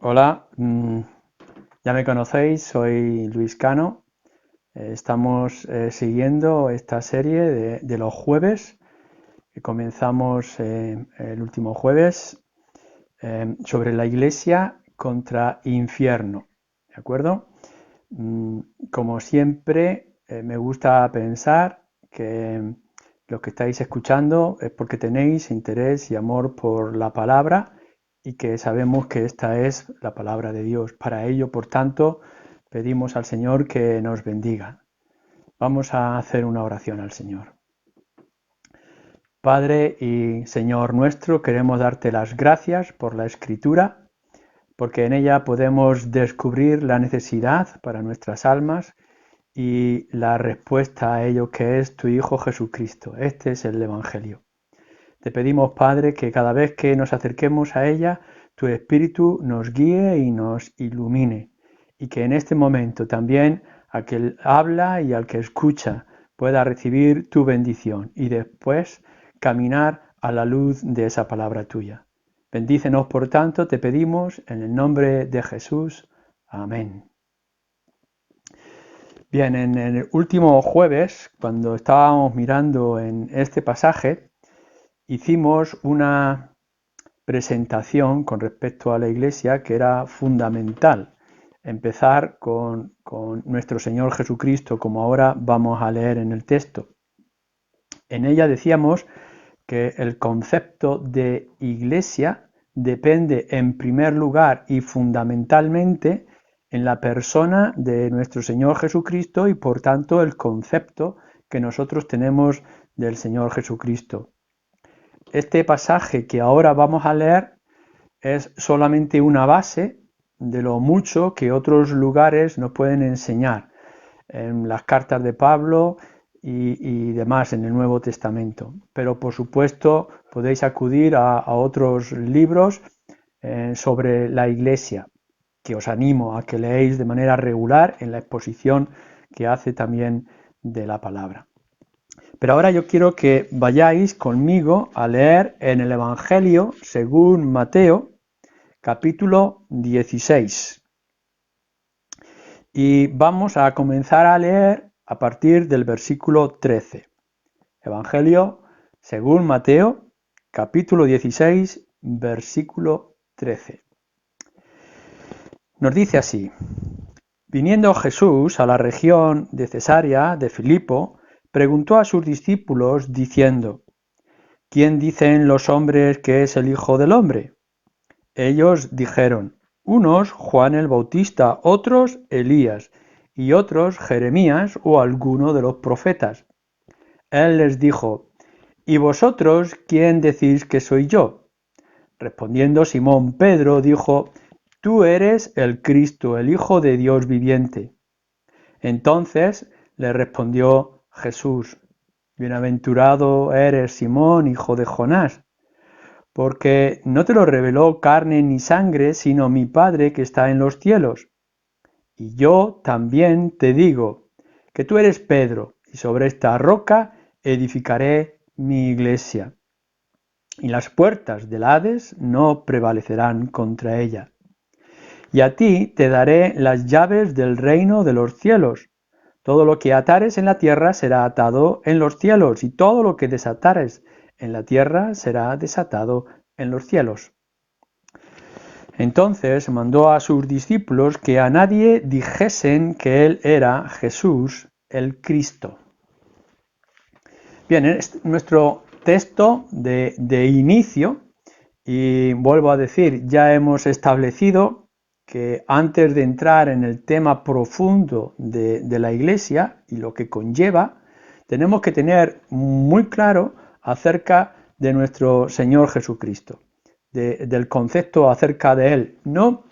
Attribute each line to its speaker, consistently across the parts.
Speaker 1: Hola, ya me conocéis, soy Luis Cano. Estamos siguiendo esta serie de los jueves que comenzamos el último jueves sobre la Iglesia contra infierno. ¿De acuerdo? Como siempre, me gusta pensar que lo que estáis escuchando es porque tenéis interés y amor por la palabra y que sabemos que esta es la palabra de Dios. Para ello, por tanto, pedimos al Señor que nos bendiga. Vamos a hacer una oración al Señor. Padre y Señor nuestro, queremos darte las gracias por la Escritura, porque en ella podemos descubrir la necesidad para nuestras almas y la respuesta a ello, que es tu Hijo Jesucristo. Este es el Evangelio. Te pedimos, Padre, que cada vez que nos acerquemos a ella, tu Espíritu nos guíe y nos ilumine, y que en este momento también aquel habla y al que escucha pueda recibir tu bendición y después caminar a la luz de esa palabra tuya. Bendícenos, por tanto, te pedimos en el nombre de Jesús. Amén. Bien, en el último jueves, cuando estábamos mirando en este pasaje, hicimos una presentación con respecto a la Iglesia que era fundamental. Empezar con nuestro Señor Jesucristo, como ahora vamos a leer en el texto. En ella decíamos que el concepto de Iglesia depende en primer lugar y fundamentalmente en la persona de nuestro Señor Jesucristo y por tanto el concepto que nosotros tenemos del Señor Jesucristo. Este pasaje que ahora vamos a leer es solamente una base de lo mucho que otros lugares nos pueden enseñar en las cartas de Pablo y demás en el Nuevo Testamento. Pero por supuesto podéis acudir a otros libros sobre la Iglesia, que os animo a que leáis de manera regular en la exposición que hace también de la palabra. Pero ahora yo quiero que vayáis conmigo a leer en el Evangelio según Mateo, capítulo 16. Y vamos a comenzar a leer a partir del versículo 13. Evangelio según Mateo, capítulo 16, versículo 13. Nos dice así: Viniendo Jesús a la región de Cesarea de Filipo, preguntó a sus discípulos diciendo: ¿Quién dicen los hombres que es el Hijo del Hombre? Ellos dijeron: unos Juan el Bautista, otros Elías, y otros Jeremías o alguno de los profetas. Él les dijo: ¿Y vosotros quién decís que soy yo? Respondiendo Simón Pedro dijo: Tú eres el Cristo, el Hijo de Dios viviente. Entonces le respondió Jesús: Bienaventurado eres, Simón, hijo de Jonás, porque no te lo reveló carne ni sangre, sino mi Padre que está en los cielos. Y yo también te digo que tú eres Pedro, y sobre esta roca edificaré mi iglesia, y las puertas del Hades no prevalecerán contra ella. Y a ti te daré las llaves del reino de los cielos. Todo lo que atares en la tierra será atado en los cielos, y todo lo que desatares en la tierra será desatado en los cielos. Entonces mandó a sus discípulos que a nadie dijesen que él era Jesús el Cristo. Bien, es nuestro texto de inicio, y vuelvo a decir, ya hemos establecido que antes de entrar en el tema profundo de la Iglesia y lo que conlleva, tenemos que tener muy claro acerca de nuestro Señor Jesucristo, del concepto acerca de Él, no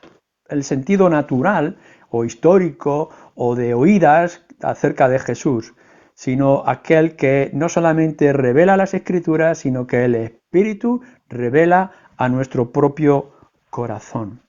Speaker 1: el sentido natural o histórico o de oídas acerca de Jesús, sino aquel que no solamente revela las Escrituras, sino que el Espíritu revela a nuestro propio corazón.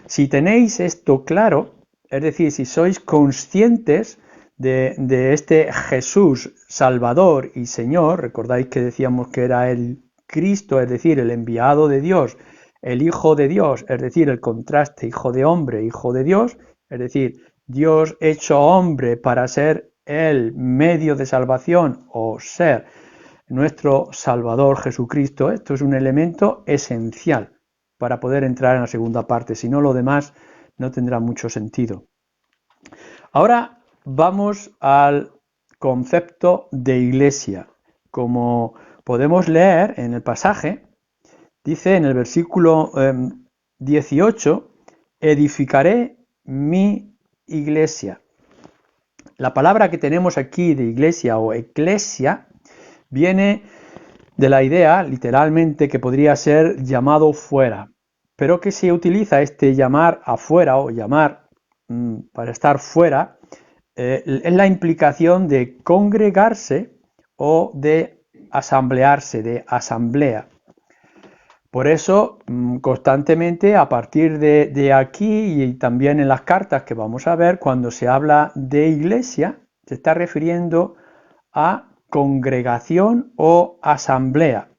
Speaker 1: Si tenéis esto claro, es decir, si sois conscientes de este Jesús Salvador y Señor, recordáis que decíamos que era el Cristo, es decir, el enviado de Dios, el Hijo de Dios, es decir, el contraste Hijo de hombre, Hijo de Dios, es decir, Dios hecho hombre para ser el medio de salvación o ser nuestro Salvador Jesucristo. Esto es un elemento esencial para poder entrar en la segunda parte, si no lo demás no tendrá mucho sentido. Ahora vamos al concepto de iglesia. Como podemos leer en el pasaje, dice en el versículo 18, edificaré mi iglesia. La palabra que tenemos aquí de iglesia o eclesia viene de la idea, literalmente, que podría ser llamado fuera, pero que se utiliza este llamar afuera o llamar para estar fuera, es la implicación de congregarse o de asamblearse, de asamblea. Por eso, constantemente, a partir de aquí y también en las cartas que vamos a ver, cuando se habla de iglesia, se está refiriendo a congregación o asamblea.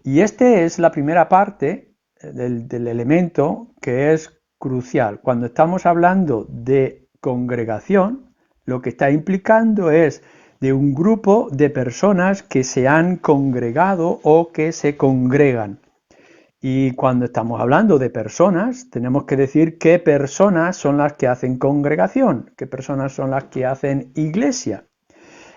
Speaker 1: Y esta es la primera parte del elemento que es crucial. Cuando estamos hablando de congregación, lo que está implicando es de un grupo de personas que se han congregado o que se congregan. Y cuando estamos hablando de personas, tenemos que decir qué personas son las que hacen congregación, qué personas son las que hacen iglesia.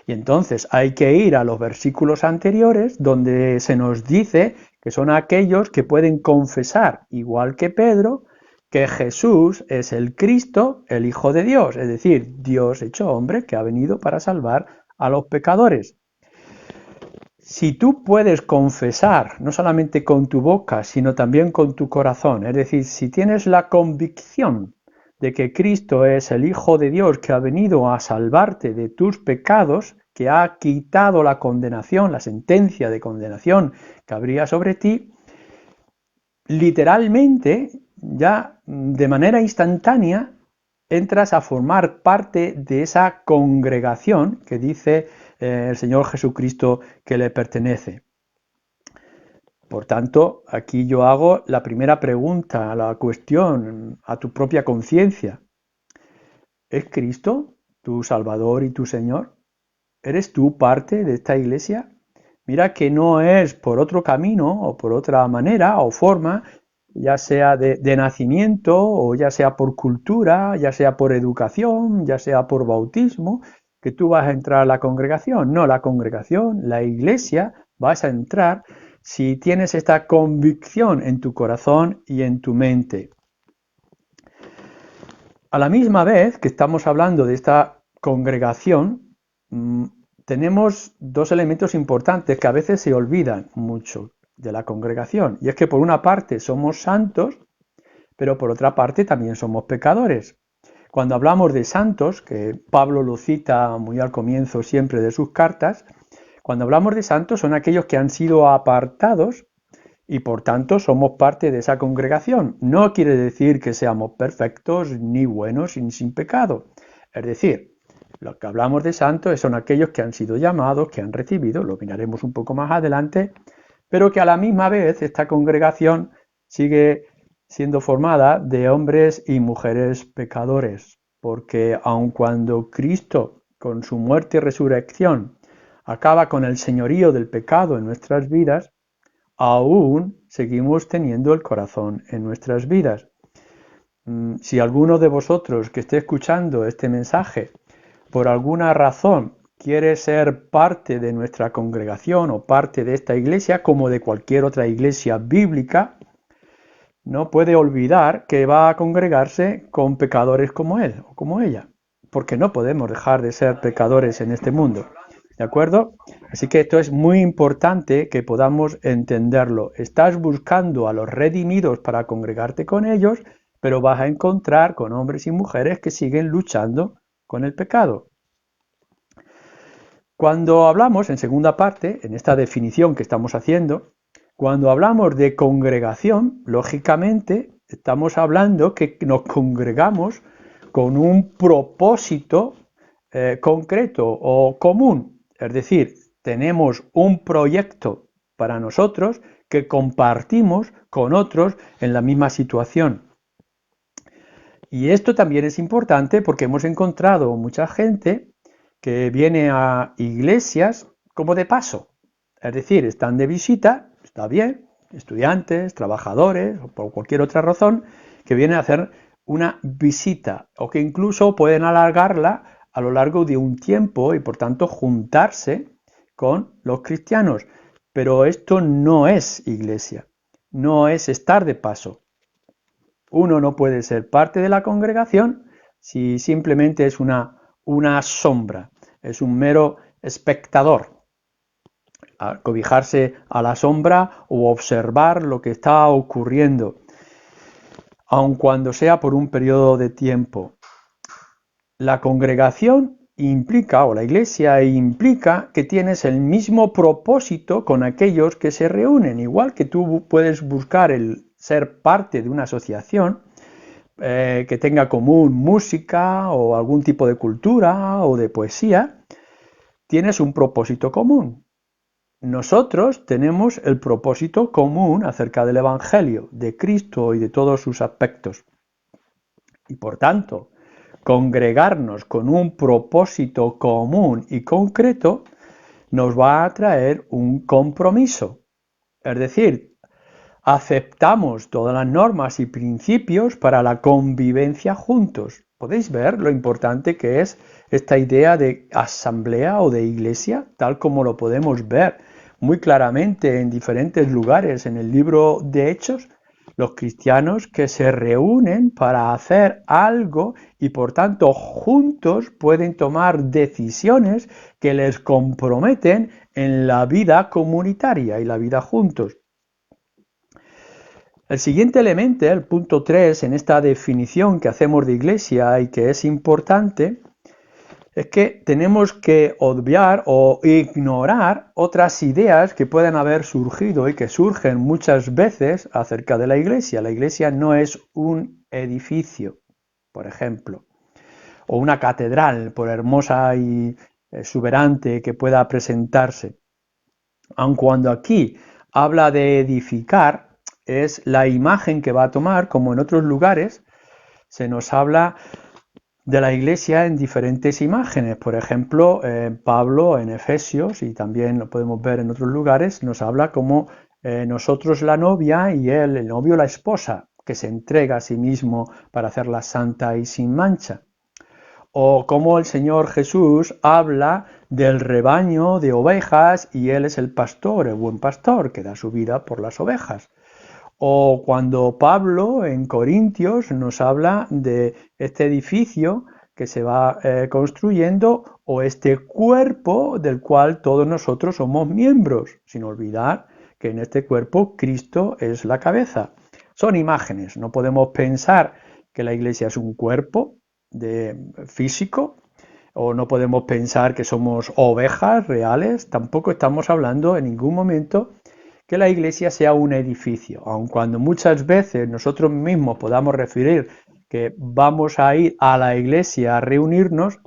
Speaker 1: Y entonces hay que ir a los versículos anteriores donde se nos dice que son aquellos que pueden confesar, igual que Pedro, que Jesús es el Cristo, el Hijo de Dios, es decir, Dios hecho hombre que ha venido para salvar a los pecadores. Si tú puedes confesar, no solamente con tu boca, sino también con tu corazón, es decir, si tienes la convicción de que Cristo es el Hijo de Dios que ha venido a salvarte de tus pecados, que ha quitado la condenación, la sentencia de condenación que habría sobre ti, literalmente, ya de manera instantánea, entras a formar parte de esa congregación que dice el Señor Jesucristo que le pertenece. Por tanto, aquí yo hago la primera pregunta, la cuestión a tu propia conciencia. ¿Es Cristo tu Salvador y tu Señor? ¿Eres tú parte de esta iglesia? Mira que no es por otro camino o por otra manera o forma, ya sea de nacimiento o ya sea por cultura, ya sea por educación, ya sea por bautismo, que tú vas a entrar a la congregación. No, la congregación, la iglesia, vas a entrar si tienes esta convicción en tu corazón y en tu mente. A la misma vez que estamos hablando de esta congregación, tenemos dos elementos importantes que a veces se olvidan mucho de la congregación. Y es que por una parte somos santos, pero por otra parte también somos pecadores. Cuando hablamos de santos, que Pablo lo cita muy al comienzo siempre de sus cartas, cuando hablamos de santos son aquellos que han sido apartados y por tanto somos parte de esa congregación. No quiere decir que seamos perfectos, ni buenos, ni sin pecado. Es decir, lo que hablamos de santos son aquellos que han sido llamados, que han recibido, lo miraremos un poco más adelante, pero que a la misma vez esta congregación sigue siendo formada de hombres y mujeres pecadores, porque aun cuando Cristo, con su muerte y resurrección, acaba con el señorío del pecado en nuestras vidas, aún seguimos teniendo el corazón en nuestras vidas. Si alguno de vosotros que esté escuchando este mensaje, por alguna razón, quiere ser parte de nuestra congregación o parte de esta iglesia, como de cualquier otra iglesia bíblica, no puede olvidar que va a congregarse con pecadores como él o como ella, porque no podemos dejar de ser pecadores en este mundo. ¿De acuerdo? Así que esto es muy importante que podamos entenderlo. Estás buscando a los redimidos para congregarte con ellos, pero vas a encontrar con hombres y mujeres que siguen luchando con el pecado. Cuando hablamos, en segunda parte, en esta definición que estamos haciendo, cuando hablamos de congregación, lógicamente estamos hablando que nos congregamos con un propósito concreto o común. Es decir, tenemos un proyecto para nosotros que compartimos con otros en la misma situación. Y esto también es importante porque hemos encontrado mucha gente que viene a iglesias como de paso. Es decir, están de visita, está bien, estudiantes, trabajadores o por cualquier otra razón, que vienen a hacer una visita o que incluso pueden alargarla a lo largo de un tiempo y por tanto juntarse con los cristianos. Pero esto no es iglesia, no es estar de paso. Uno no puede ser parte de la congregación si simplemente es una sombra, es un mero espectador, a cobijarse a la sombra o observar lo que está ocurriendo, aun cuando sea por un periodo de tiempo. La congregación implica, o la iglesia implica, que tienes el mismo propósito con aquellos que se reúnen, igual que tú puedes buscar el ser parte de una asociación, que tenga común música o algún tipo de cultura o de poesía, tienes un propósito común. Nosotros tenemos el propósito común acerca del Evangelio, de Cristo y de todos sus aspectos. Y por tanto, congregarnos con un propósito común y concreto nos va a traer un compromiso. Es decir, aceptamos todas las normas y principios para la convivencia juntos. ¿Podéis ver lo importante que es esta idea de asamblea o de iglesia, tal como lo podemos ver muy claramente en diferentes lugares en el libro de Hechos? Los cristianos que se reúnen para hacer algo y por tanto juntos pueden tomar decisiones que les comprometen en la vida comunitaria y la vida juntos. El siguiente elemento, el punto 3, en esta definición que hacemos de iglesia y que es importante, es que tenemos que obviar o ignorar otras ideas que pueden haber surgido y que surgen muchas veces acerca de la iglesia. La iglesia no es un edificio, por ejemplo, o una catedral, por hermosa y exuberante que pueda presentarse. Aun cuando aquí habla de edificar, es la imagen que va a tomar, como en otros lugares, se nos habla de la iglesia en diferentes imágenes. Por ejemplo, Pablo en Efesios, y también lo podemos ver en otros lugares, nos habla como nosotros la novia y él, el novio, la esposa, que se entrega a sí mismo para hacerla santa y sin mancha. O como el Señor Jesús habla del rebaño de ovejas y él es el pastor, el buen pastor, que da su vida por las ovejas. O cuando Pablo en Corintios nos habla de este edificio que se va construyendo o este cuerpo del cual todos nosotros somos miembros, sin olvidar que en este cuerpo Cristo es la cabeza. Son imágenes, no podemos pensar que la iglesia es un cuerpo físico o no podemos pensar que somos ovejas reales, tampoco estamos hablando en ningún momento que la iglesia sea un edificio, aun cuando muchas veces nosotros mismos podamos referir que vamos a ir a la iglesia a reunirnos,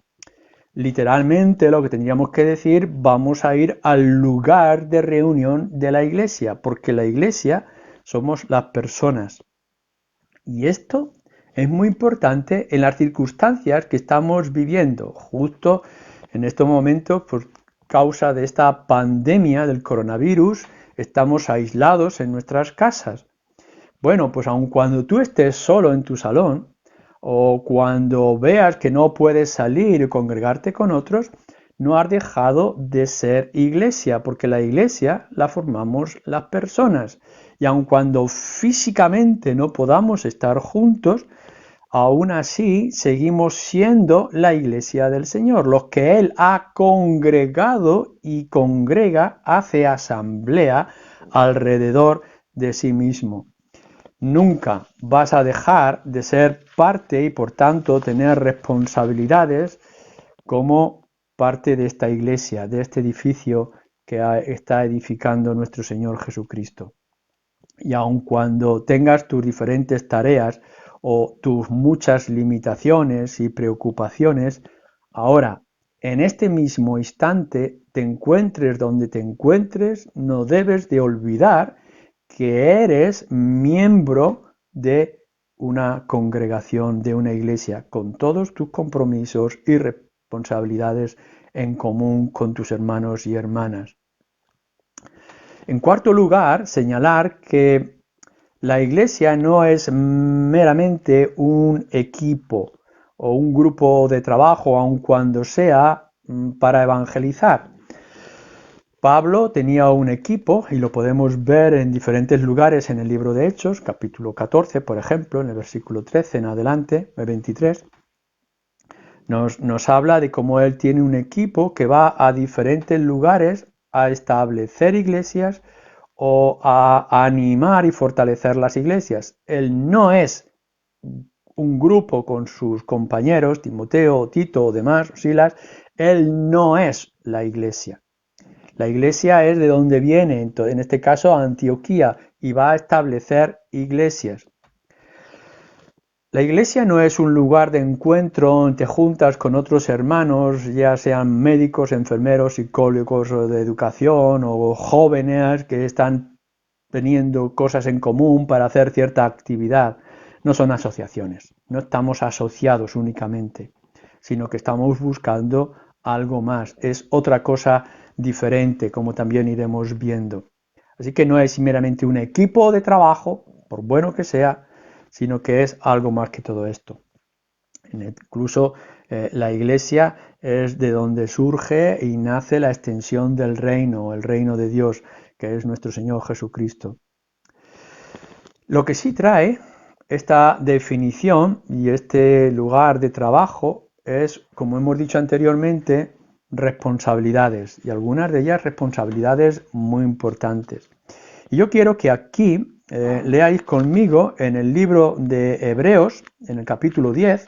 Speaker 1: literalmente lo que tendríamos que decir, vamos a ir al lugar de reunión de la iglesia, porque la iglesia somos las personas. Y esto es muy importante en las circunstancias que estamos viviendo, justo en estos momentos por causa de esta pandemia del coronavirus. Estamos aislados en nuestras casas. Bueno, pues aun cuando tú estés solo en tu salón o cuando veas que no puedes salir y congregarte con otros, no has dejado de ser iglesia, porque la iglesia la formamos las personas. Y aun cuando físicamente no podamos estar juntos, aún así seguimos siendo la iglesia del Señor. Los que Él ha congregado y congrega, hace asamblea alrededor de sí mismo. Nunca vas a dejar de ser parte y por tanto tener responsabilidades como parte de esta iglesia, de este edificio que está edificando nuestro Señor Jesucristo. Y aun cuando tengas tus diferentes tareas o tus muchas limitaciones y preocupaciones, ahora, en este mismo instante, te encuentres donde te encuentres, no debes de olvidar que eres miembro de una congregación, de una iglesia, con todos tus compromisos y responsabilidades en común con tus hermanos y hermanas. En cuarto lugar, señalar que la iglesia no es meramente un equipo o un grupo de trabajo, aun cuando sea para evangelizar. Pablo tenía un equipo y lo podemos ver en diferentes lugares en el libro de Hechos, capítulo 14, por ejemplo, en el versículo 13 en adelante, el 23. Nos habla de cómo él tiene un equipo que va a diferentes lugares a establecer iglesias o a animar y fortalecer las iglesias. Él no es un grupo con sus compañeros, Timoteo, Tito o demás, Silas. Él no es la iglesia. La iglesia es de donde viene, en este caso Antioquía, y va a establecer iglesias. La iglesia no es un lugar de encuentro donde te juntas con otros hermanos, ya sean médicos, enfermeros, psicólogos de educación o jóvenes que están teniendo cosas en común para hacer cierta actividad. No son asociaciones, no estamos asociados únicamente, sino que estamos buscando algo más. Es otra cosa diferente, como también iremos viendo. Así que no es meramente un equipo de trabajo, por bueno que sea, sino que es algo más que todo esto. Incluso la iglesia es de donde surge y nace la extensión del reino, el reino de Dios, que es nuestro Señor Jesucristo. Lo que sí trae esta definición y este lugar de trabajo es, como hemos dicho anteriormente, responsabilidades, y algunas de ellas responsabilidades muy importantes. Y yo quiero que aquí leáis conmigo en el libro de Hebreos, en el capítulo 10,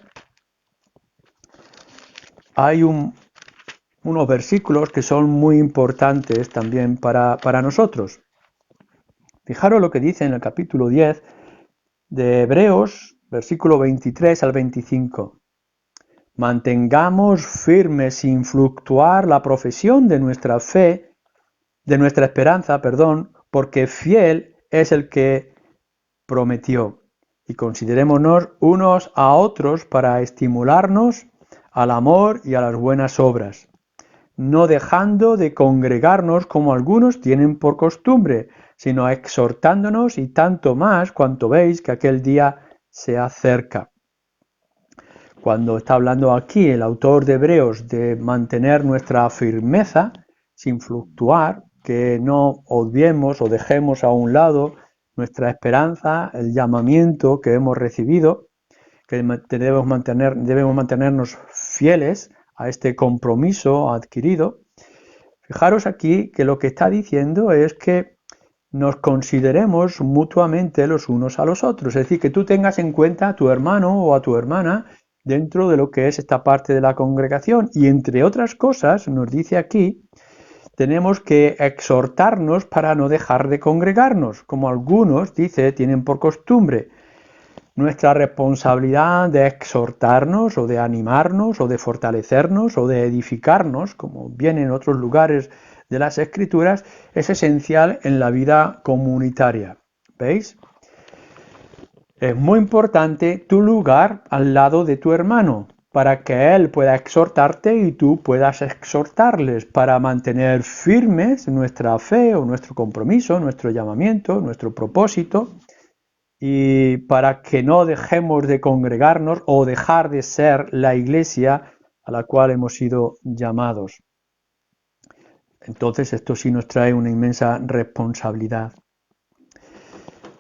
Speaker 1: hay unos versículos que son muy importantes también para nosotros. Fijaros lo que dice en el capítulo 10 de Hebreos, versículo 23 al 25. Mantengamos firme sin fluctuar la profesión de nuestra fe, de nuestra esperanza, porque fiel es el que prometió. Y considerémonos unos a otros para estimularnos al amor y a las buenas obras, no dejando de congregarnos como algunos tienen por costumbre, sino exhortándonos, y tanto más cuanto veis que aquel día se acerca. Cuando está hablando aquí el autor de Hebreos de mantener nuestra firmeza sin fluctuar, que no obviemos o dejemos a un lado nuestra esperanza, el llamamiento que hemos recibido, que debemos mantenernos fieles a este compromiso adquirido. Fijaros aquí que lo que está diciendo es que nos consideremos mutuamente los unos a los otros, es decir, que tú tengas en cuenta a tu hermano o a tu hermana dentro de lo que es esta parte de la congregación. Y entre otras cosas, nos dice aquí, tenemos que exhortarnos para no dejar de congregarnos, como algunos, dice, tienen por costumbre. Nuestra responsabilidad de exhortarnos o de animarnos o de fortalecernos o de edificarnos, como viene en otros lugares de las Escrituras, es esencial en la vida comunitaria. ¿Veis? Es muy importante tu lugar al lado de tu hermano, para que él pueda exhortarte y tú puedas exhortarles, para mantener firmes nuestra fe o nuestro compromiso, nuestro llamamiento, nuestro propósito, y para que no dejemos de congregarnos o dejar de ser la iglesia a la cual hemos sido llamados. Entonces esto sí nos trae una inmensa responsabilidad.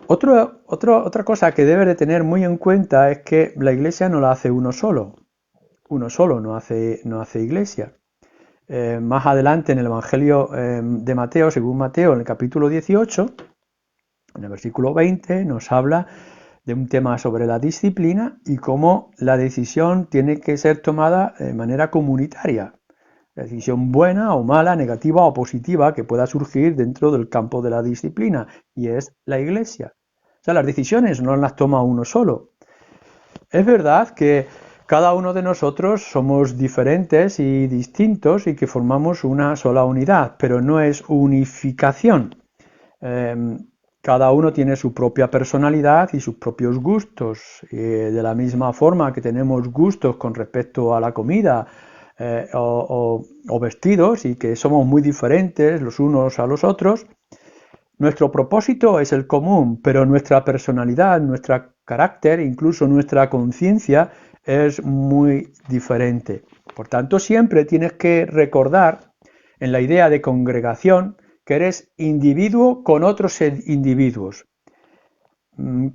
Speaker 1: Otra cosa que debes de tener muy en cuenta es que la iglesia no la hace uno solo. Uno solo no hace iglesia. Más adelante en el Evangelio de Mateo, según Mateo, en el capítulo 18, en el versículo 20, nos habla de un tema sobre la disciplina y cómo la decisión tiene que ser tomada de manera comunitaria. La decisión buena o mala, negativa o positiva que pueda surgir dentro del campo de la disciplina, y es la iglesia. O sea, las decisiones no las toma uno solo. Es verdad que cada uno de nosotros somos diferentes y distintos y que formamos una sola unidad, pero no es unificación. cada uno tiene su propia personalidad y sus propios gustos. De la misma forma que tenemos gustos con respecto a la comida o vestidos y que somos muy diferentes los unos a los otros, nuestro propósito es el común, pero nuestra personalidad, nuestro carácter, incluso nuestra conciencia es muy diferente. Por tanto, siempre tienes que recordar en la idea de congregación que eres individuo con otros individuos,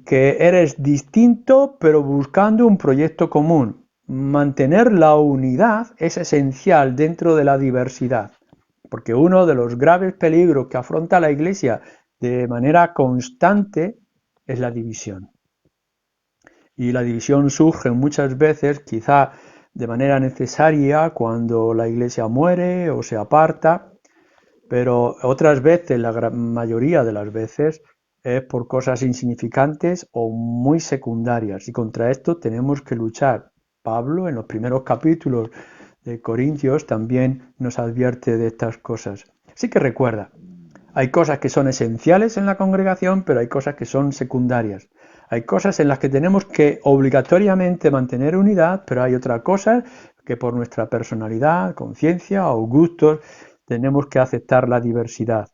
Speaker 1: que eres distinto pero buscando un proyecto común. Mantener la unidad es esencial dentro de la diversidad, porque uno de los graves peligros que afronta la Iglesia de manera constante es la división. Y la división surge muchas veces, quizá de manera necesaria, cuando la Iglesia muere o se aparta, pero otras veces, la gran mayoría de las veces, es por cosas insignificantes o muy secundarias. Y contra esto tenemos que luchar. Pablo, en los primeros capítulos de Corintios, también nos advierte de estas cosas. Así que recuerda, hay cosas que son esenciales en la congregación, pero hay cosas que son secundarias. Hay cosas en las que tenemos que obligatoriamente mantener unidad, pero hay otras cosas que por nuestra personalidad, conciencia o gustos tenemos que aceptar la diversidad.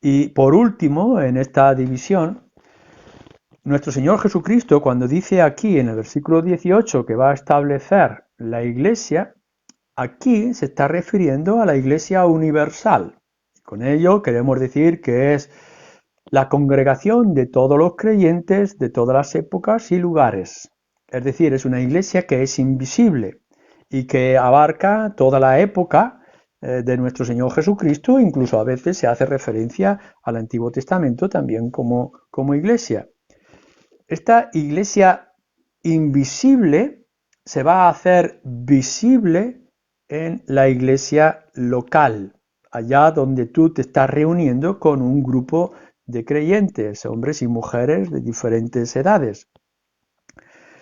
Speaker 1: Y por último, en esta división, nuestro Señor Jesucristo, cuando dice aquí en el versículo 18 que va a establecer la Iglesia, aquí se está refiriendo a la Iglesia universal. Con ello queremos decir que es la congregación de todos los creyentes de todas las épocas y lugares. Es decir, es una iglesia que es invisible y que abarca toda la época de nuestro Señor Jesucristo. Incluso a veces se hace referencia al Antiguo Testamento también como iglesia. Esta iglesia invisible se va a hacer visible en la iglesia local, allá donde tú te estás reuniendo con un grupo de creyentes, hombres y mujeres de diferentes edades.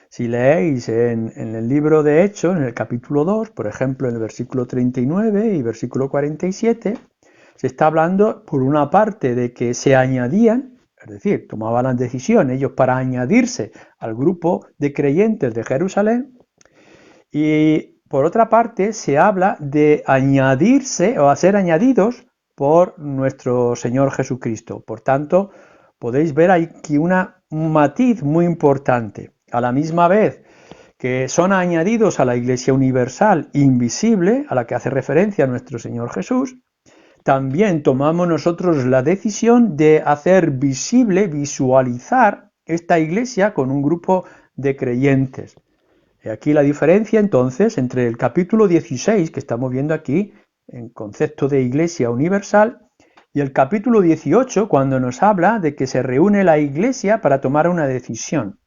Speaker 1: Si leéis en el libro de Hechos, en el capítulo 2, por ejemplo, en el versículo 39 y versículo 47, se está hablando, por una parte, de que se añadían, es decir, tomaban la decisión ellos para añadirse al grupo de creyentes de Jerusalén, y por otra parte se habla de añadirse o ser añadidos por nuestro Señor Jesucristo. Por tanto, podéis ver aquí un matiz muy importante. A la misma vez que son añadidos a la Iglesia universal invisible, a la que hace referencia nuestro Señor Jesús, también tomamos nosotros la decisión de hacer visible, visualizar esta Iglesia con un grupo de creyentes. Y aquí la diferencia entonces entre el capítulo 16 que estamos viendo aquí, en concepto de Iglesia universal, y el capítulo 18 cuando nos habla de que se reúne la Iglesia para tomar una decisión.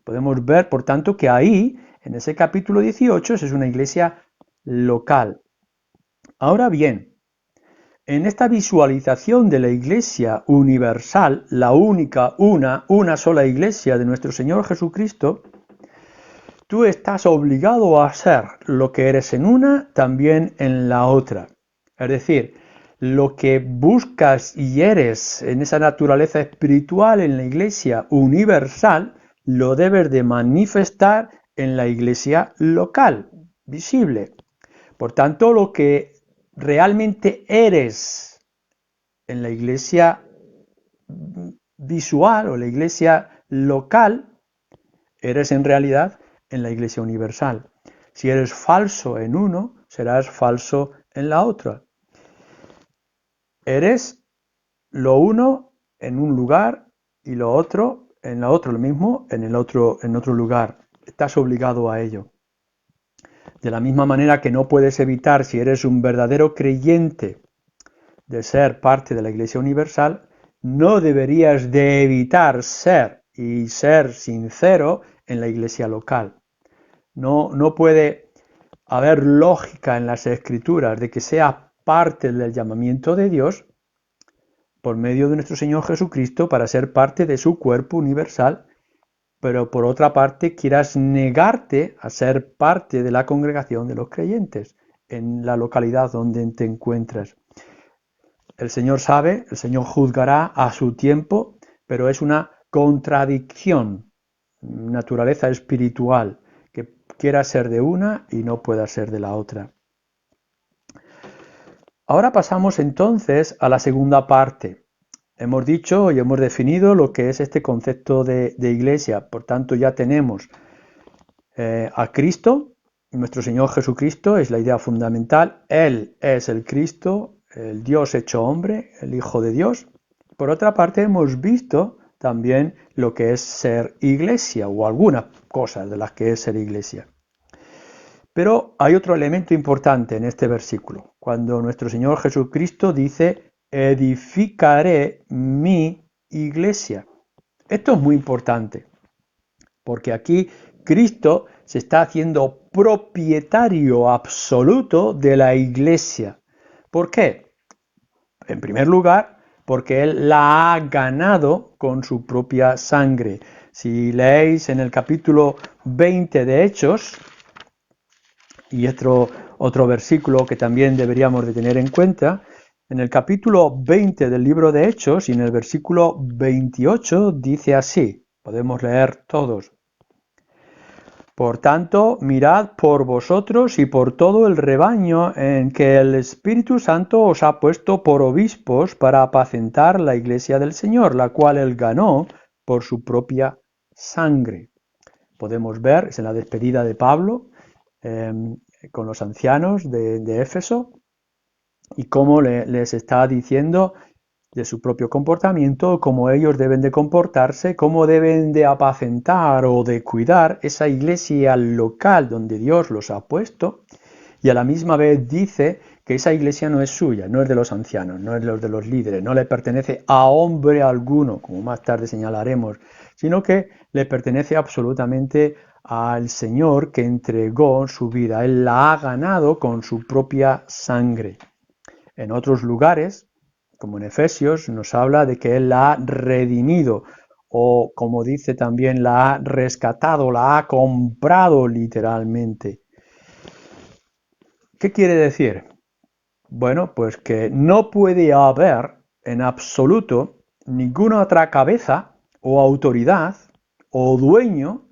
Speaker 1: Podemos ver, por tanto, que ahí, en ese capítulo 18, es una iglesia local. Ahora bien, en esta visualización de la iglesia universal, la única, una sola iglesia de nuestro Señor Jesucristo, tú estás obligado a ser lo que eres en una, también en la otra. Es decir, lo que buscas y eres en esa naturaleza espiritual en la iglesia universal, lo debes de manifestar en la iglesia local, visible. Por tanto, lo que realmente eres en la iglesia visual o la iglesia local, eres en realidad en la iglesia universal. Si eres falso en uno, serás falso en la otra. Eres lo uno en un lugar y lo otro en la otra, lo mismo en otro lugar. Estás obligado a ello. De la misma manera que no puedes evitar, si eres un verdadero creyente, de ser parte de la Iglesia Universal, no deberías de evitar ser sincero en la Iglesia local. No puede haber lógica en las Escrituras de que seas parte del llamamiento de Dios por medio de nuestro Señor Jesucristo para ser parte de su cuerpo universal, pero por otra parte quieras negarte a ser parte de la congregación de los creyentes en la localidad donde te encuentras. el Señor sabe, el Señor juzgará a su tiempo, pero es una contradicción, naturaleza espiritual, que quiera ser de una y no pueda ser de la otra. Ahora pasamos entonces a la segunda parte. Hemos dicho y hemos definido lo que es este concepto de iglesia. Por tanto, ya tenemos a Cristo, nuestro Señor Jesucristo es la idea fundamental. Él es el Cristo, el Dios hecho hombre, el Hijo de Dios. Por otra parte, hemos visto también lo que es ser iglesia o algunas cosas de las que es ser iglesia. Pero hay otro elemento importante en este versículo, cuando nuestro Señor Jesucristo dice, edificaré mi iglesia. Esto es muy importante, porque aquí Cristo se está haciendo propietario absoluto de la iglesia. ¿Por qué? En primer lugar, porque Él la ha ganado con su propia sangre. Si leéis en el capítulo 20 de Hechos, y otro versículo que también deberíamos de tener en cuenta, en el capítulo 20 del libro de Hechos y en el versículo 28 dice así, podemos leer todos. Por tanto, mirad por vosotros y por todo el rebaño en que el Espíritu Santo os ha puesto por obispos para apacentar la iglesia del Señor, la cual él ganó por su propia sangre. Podemos ver, es en la despedida de Pablo, con los ancianos de Éfeso, y cómo les está diciendo de su propio comportamiento, cómo ellos deben de comportarse, cómo deben de apacentar o de cuidar esa iglesia local donde Dios los ha puesto, y a la misma vez dice que esa iglesia no es suya, no es de los ancianos, no es de los líderes, no le pertenece a hombre alguno, como más tarde señalaremos, sino que le pertenece absolutamente al Señor que entregó su vida. Él la ha ganado con su propia sangre. En otros lugares, como en Efesios, nos habla de que Él la ha redimido, o como dice también, la ha rescatado, la ha comprado literalmente. ¿Qué quiere decir? Bueno, pues que no puede haber en absoluto ninguna otra cabeza o autoridad o dueño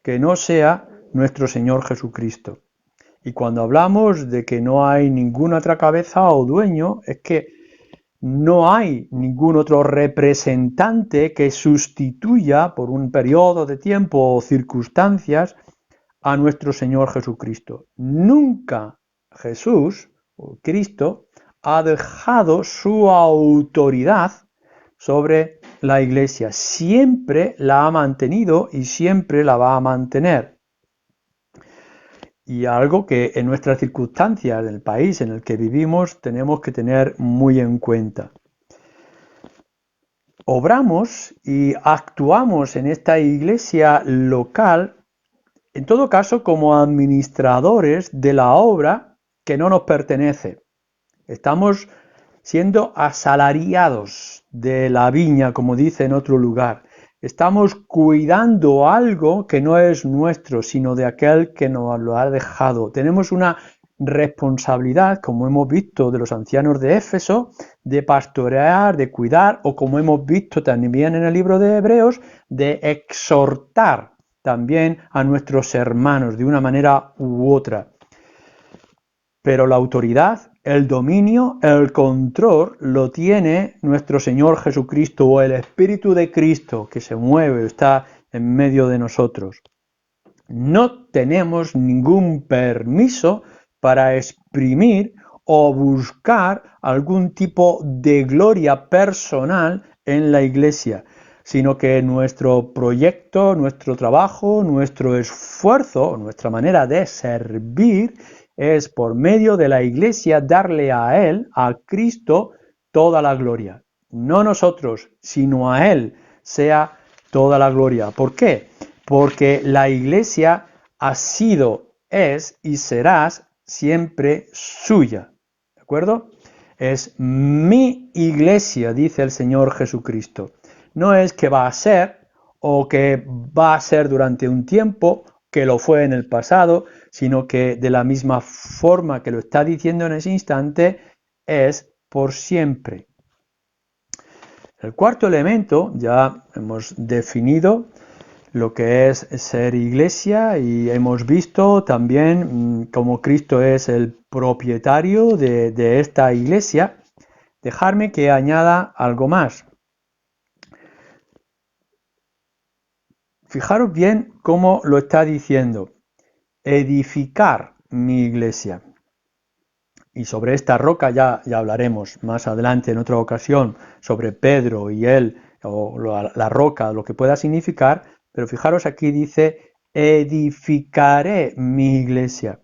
Speaker 1: que no sea nuestro Señor Jesucristo. Y cuando hablamos de que no hay ninguna otra cabeza o dueño, es que no hay ningún otro representante que sustituya por un periodo de tiempo o circunstancias a nuestro Señor Jesucristo. Nunca Jesús o Cristo ha dejado su autoridad sobre la iglesia. Siempre la ha mantenido y siempre la va a mantener. Y algo que en nuestras circunstancias del país en el que vivimos tenemos que tener muy en cuenta. Obramos y actuamos en esta iglesia local, en todo caso como administradores de la obra que no nos pertenece. Estamos siendo asalariados de la viña, como dice en otro lugar. Estamos cuidando algo que no es nuestro, sino de aquel que nos lo ha dejado. Tenemos una responsabilidad, como hemos visto de los ancianos de Éfeso, de pastorear, de cuidar, o como hemos visto también en el libro de Hebreos, de exhortar también a nuestros hermanos de una manera u otra. Pero la autoridad, el dominio, el control lo tiene nuestro Señor Jesucristo o el Espíritu de Cristo que se mueve, está en medio de nosotros. No tenemos ningún permiso para exprimir o buscar algún tipo de gloria personal en la iglesia, sino que nuestro proyecto, nuestro trabajo, nuestro esfuerzo, nuestra manera de servir es por medio de la iglesia darle a Él, a Cristo, toda la gloria. No nosotros, sino a Él sea toda la gloria. ¿Por qué? Porque la iglesia ha sido, es y serás siempre suya. ¿De acuerdo? Es mi iglesia, dice el Señor Jesucristo. No es que va a ser o que va a ser durante un tiempo, que lo fue en el pasado, sino que de la misma forma que lo está diciendo en ese instante, es por siempre. El cuarto elemento, ya hemos definido lo que es ser iglesia y hemos visto también cómo Cristo es el propietario de esta iglesia. Dejarme que añada algo más. Fijaros bien cómo lo está diciendo. Edificar mi iglesia. Y sobre esta roca ya hablaremos más adelante en otra ocasión sobre Pedro y él, o la roca, lo que pueda significar, pero fijaros aquí dice, edificaré mi iglesia.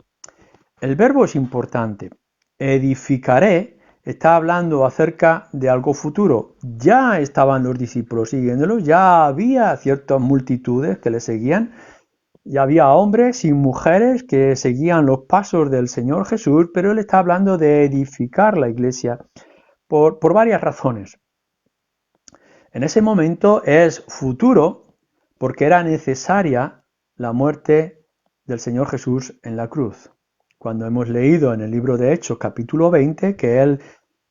Speaker 1: El verbo es importante. Edificaré está hablando acerca de algo futuro. Ya estaban los discípulos siguiéndolo, ya había ciertas multitudes que le seguían, ya había hombres y mujeres que seguían los pasos del Señor Jesús, pero él está hablando de edificar la iglesia por varias razones. En ese momento es futuro porque era necesaria la muerte del Señor Jesús en la cruz. Cuando hemos leído en el libro de Hechos capítulo 20 que él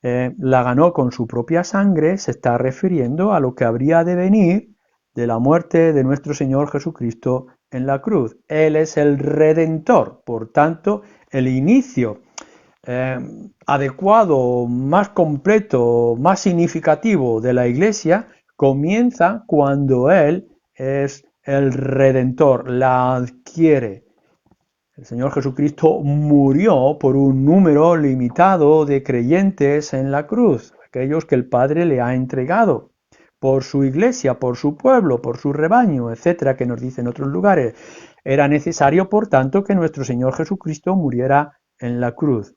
Speaker 1: la ganó con su propia sangre, se está refiriendo a lo que habría de venir de la muerte de nuestro Señor Jesucristo en la cruz. Él es el Redentor, por tanto, el inicio adecuado, más completo, más significativo de la Iglesia comienza cuando Él es el Redentor, la adquiere. El Señor Jesucristo murió por un número limitado de creyentes en la cruz, aquellos que el Padre le ha entregado, por su iglesia, por su pueblo, por su rebaño, etcétera, que nos dice en otros lugares. Era necesario, por tanto, que nuestro Señor Jesucristo muriera en la cruz.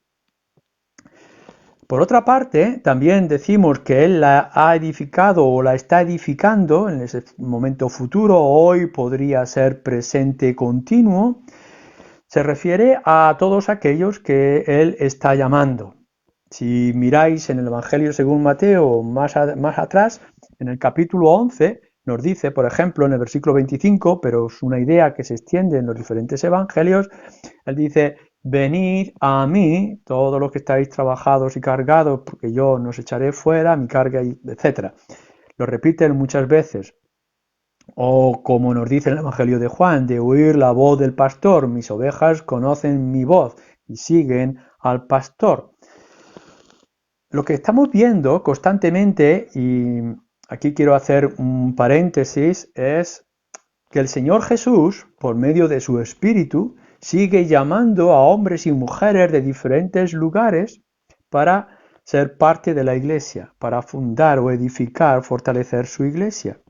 Speaker 1: Por otra parte, también decimos que Él la ha edificado o la está edificando en ese momento futuro, hoy podría ser presente continuo. Se refiere a todos aquellos que Él está llamando. Si miráis en el Evangelio según Mateo más atrás, en el capítulo 11, nos dice, por ejemplo, en el versículo 25, pero es una idea que se extiende en los diferentes evangelios, Él dice, venid a mí, todos los que estáis trabajados y cargados, porque yo no os echaré fuera, mi carga, etc. Lo repiten muchas veces. O como nos dice el Evangelio de Juan, de oír la voz del pastor, mis ovejas conocen mi voz y siguen al pastor. Lo que estamos viendo constantemente, y aquí quiero hacer un paréntesis, es que el Señor Jesús, por medio de su Espíritu, sigue llamando a hombres y mujeres de diferentes lugares para ser parte de la iglesia, para fundar o edificar, fortalecer su iglesia.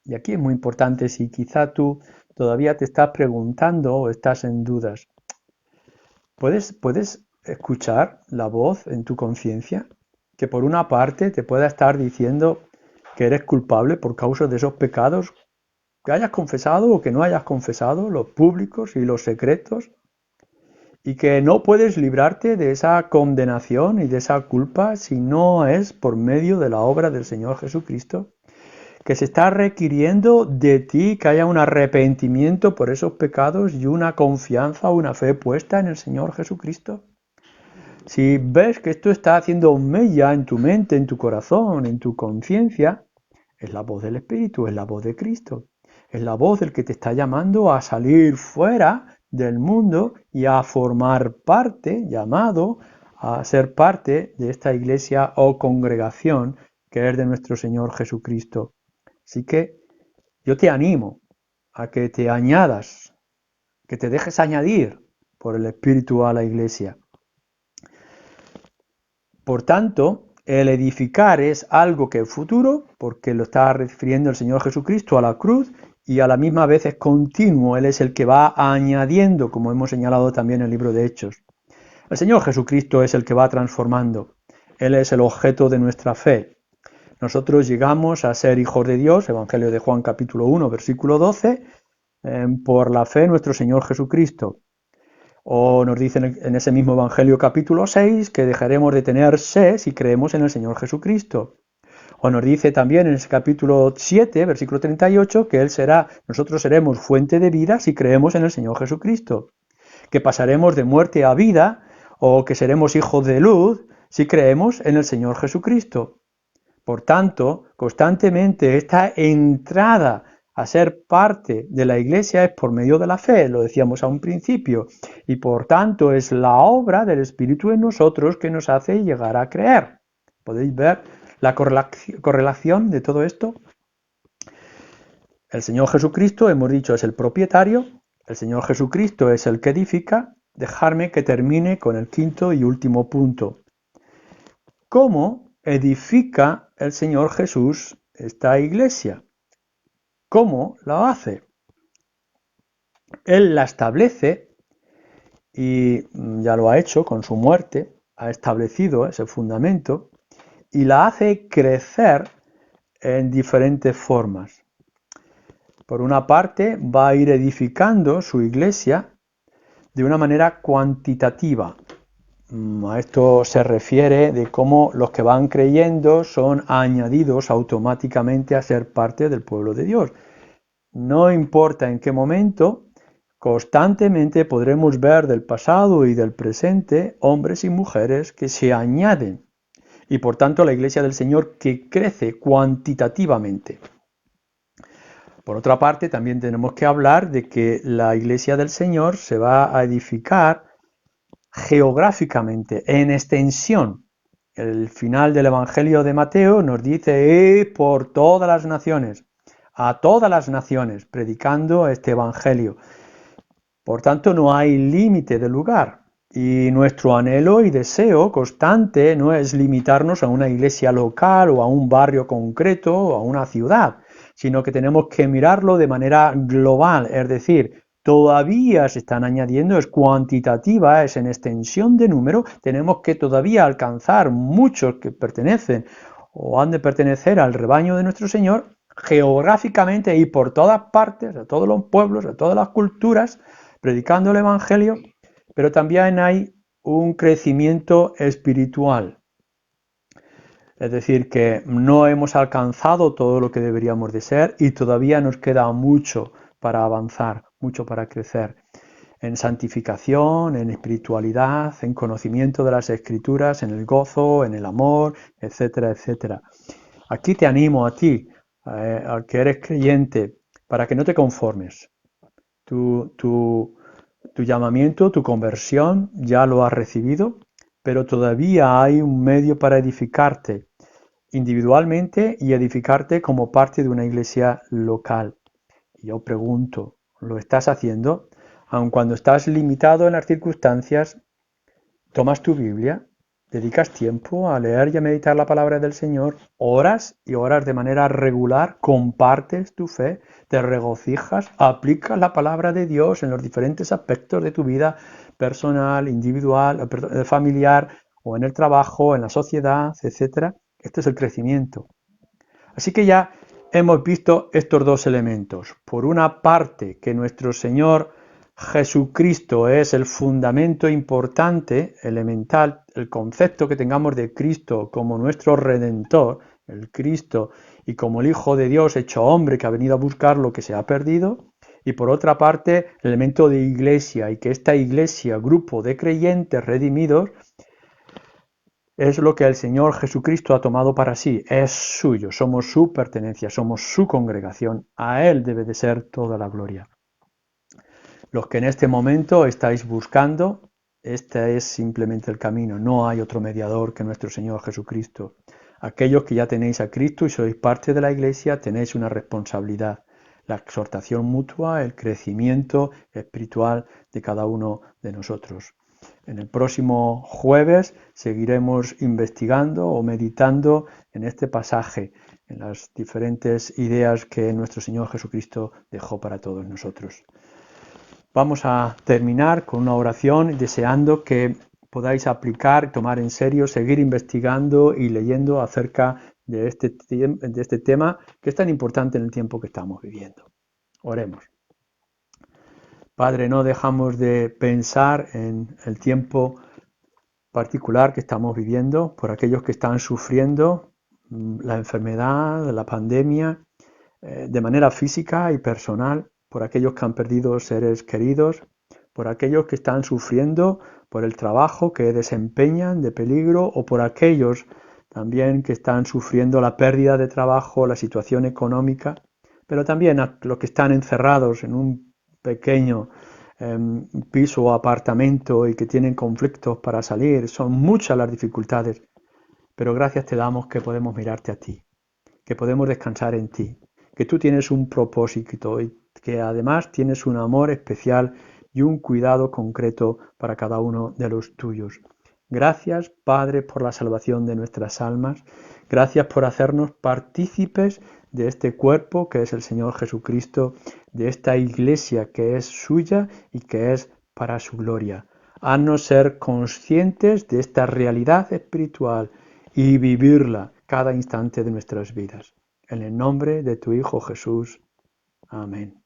Speaker 1: Y aquí es muy importante si quizá tú todavía te estás preguntando o estás en dudas. ¿Puedes escuchar la voz en tu conciencia? Que por una parte te pueda estar diciendo que eres culpable por causa de esos pecados que hayas confesado o que no hayas confesado, los públicos y los secretos, y que no puedes librarte de esa condenación y de esa culpa si no es por medio de la obra del Señor Jesucristo, que se está requiriendo de ti que haya un arrepentimiento por esos pecados y una confianza o una fe puesta en el Señor Jesucristo. Si ves que esto está haciendo mella en tu mente, en tu corazón, en tu conciencia, es la voz del Espíritu, es la voz de Cristo. Es la voz del que te está llamando a salir fuera del mundo y a formar parte, llamado a ser parte de esta iglesia o congregación que es de nuestro Señor Jesucristo. Así que yo te animo a que te añadas, que te dejes añadir por el Espíritu a la iglesia. Por tanto, el edificar es algo que es futuro, porque lo está refiriendo el Señor Jesucristo a la cruz, y a la misma vez es continuo. Él es el que va añadiendo, como hemos señalado también en el libro de Hechos. El Señor Jesucristo es el que va transformando. Él es el objeto de nuestra fe. Nosotros llegamos a ser hijos de Dios, Evangelio de Juan capítulo 1, versículo 12, por la fe en nuestro Señor Jesucristo. O nos dice en ese mismo Evangelio capítulo 6 que dejaremos de tener sed si creemos en el Señor Jesucristo. O nos dice también en ese capítulo 7, versículo 38, que nosotros seremos fuente de vida si creemos en el Señor Jesucristo. Que pasaremos de muerte a vida, o que seremos hijos de luz si creemos en el Señor Jesucristo. Por tanto, constantemente esta entrada a ser parte de la Iglesia es por medio de la fe, lo decíamos a un principio, y por tanto es la obra del Espíritu en nosotros que nos hace llegar a creer. ¿Podéis ver la correlación de todo esto? El Señor Jesucristo, hemos dicho, es el propietario, el Señor Jesucristo es el que edifica. Dejarme que termine con el quinto y último punto. ¿Cómo edifica el Señor Jesús esta iglesia? ¿Cómo la hace? Él la establece y ya lo ha hecho con su muerte, ha establecido ese fundamento y la hace crecer en diferentes formas. Por una parte, va a ir edificando su iglesia de una manera cuantitativa. A esto se refiere de cómo los que van creyendo son añadidos automáticamente a ser parte del pueblo de Dios. No importa en qué momento, constantemente podremos ver del pasado y del presente hombres y mujeres que se añaden y por tanto la iglesia del Señor que crece cuantitativamente. Por otra parte, también tenemos que hablar de que la iglesia del Señor se va a edificar geográficamente, en extensión. El final del Evangelio de Mateo nos dice por todas las naciones, a todas las naciones, predicando este Evangelio. Por tanto, no hay límite de lugar. Y nuestro anhelo y deseo constante no es limitarnos a una iglesia local o a un barrio concreto o a una ciudad, sino que tenemos que mirarlo de manera global, es decir, todavía se están añadiendo, es cuantitativa, es en extensión de número, tenemos que todavía alcanzar muchos que pertenecen o han de pertenecer al rebaño de nuestro Señor, geográficamente y por todas partes, a todos los pueblos, a todas las culturas, predicando el Evangelio, pero también hay un crecimiento espiritual. Es decir, que no hemos alcanzado todo lo que deberíamos de ser y todavía nos queda mucho para avanzar, mucho para crecer en santificación, en espiritualidad, en conocimiento de las Escrituras, en el gozo, en el amor, etcétera, etcétera. Aquí te animo a ti, al que eres creyente, para que no te conformes. Tu llamamiento, tu conversión, ya lo has recibido, pero todavía hay un medio para edificarte individualmente y edificarte como parte de una iglesia local. Y yo pregunto, ¿lo estás haciendo? Aun cuando estás limitado en las circunstancias, tomas tu Biblia, dedicas tiempo a leer y a meditar la palabra del Señor, oras y oras de manera regular, compartes tu fe, te regocijas, aplicas la palabra de Dios en los diferentes aspectos de tu vida personal, individual, familiar o en el trabajo, en la sociedad, etc. Este es el crecimiento. Así que ya hemos visto estos dos elementos. Por una parte, que nuestro Señor Jesucristo es el fundamento importante, elemental, el concepto que tengamos de Cristo como nuestro Redentor, el Cristo, y como el Hijo de Dios hecho hombre que ha venido a buscar lo que se ha perdido. Y por otra parte, el elemento de iglesia, y que esta iglesia, grupo de creyentes redimidos, es lo que el Señor Jesucristo ha tomado para sí, es suyo, somos su pertenencia, somos su congregación, a Él debe de ser toda la gloria. Los que en este momento estáis buscando, este es simplemente el camino, no hay otro mediador que nuestro Señor Jesucristo. Aquellos que ya tenéis a Cristo y sois parte de la Iglesia, tenéis una responsabilidad, la exhortación mutua, el crecimiento espiritual de cada uno de nosotros. En el próximo jueves seguiremos investigando o meditando en este pasaje, en las diferentes ideas que nuestro Señor Jesucristo dejó para todos nosotros. Vamos a terminar con una oración deseando que podáis aplicar, tomar en serio, seguir investigando y leyendo acerca de este tema que es tan importante en el tiempo que estamos viviendo. Oremos. Padre, no dejamos de pensar en el tiempo particular que estamos viviendo, por aquellos que están sufriendo la enfermedad, la pandemia, de manera física y personal, por aquellos que han perdido seres queridos, por aquellos que están sufriendo por el trabajo que desempeñan de peligro o por aquellos también que están sufriendo la pérdida de trabajo, la situación económica, pero también a los que están encerrados en un pequeño piso o apartamento y que tienen conflictos para salir. Son muchas las dificultades, pero gracias te damos que podemos mirarte a ti, que podemos descansar en ti, que tú tienes un propósito y que además tienes un amor especial y un cuidado concreto para cada uno de los tuyos. Gracias, Padre, por la salvación de nuestras almas. Gracias por hacernos partícipes de este cuerpo que es el Señor Jesucristo, de esta iglesia que es suya y que es para su gloria. Haznos ser conscientes de esta realidad espiritual y vivirla cada instante de nuestras vidas. En el nombre de tu Hijo Jesús. Amén.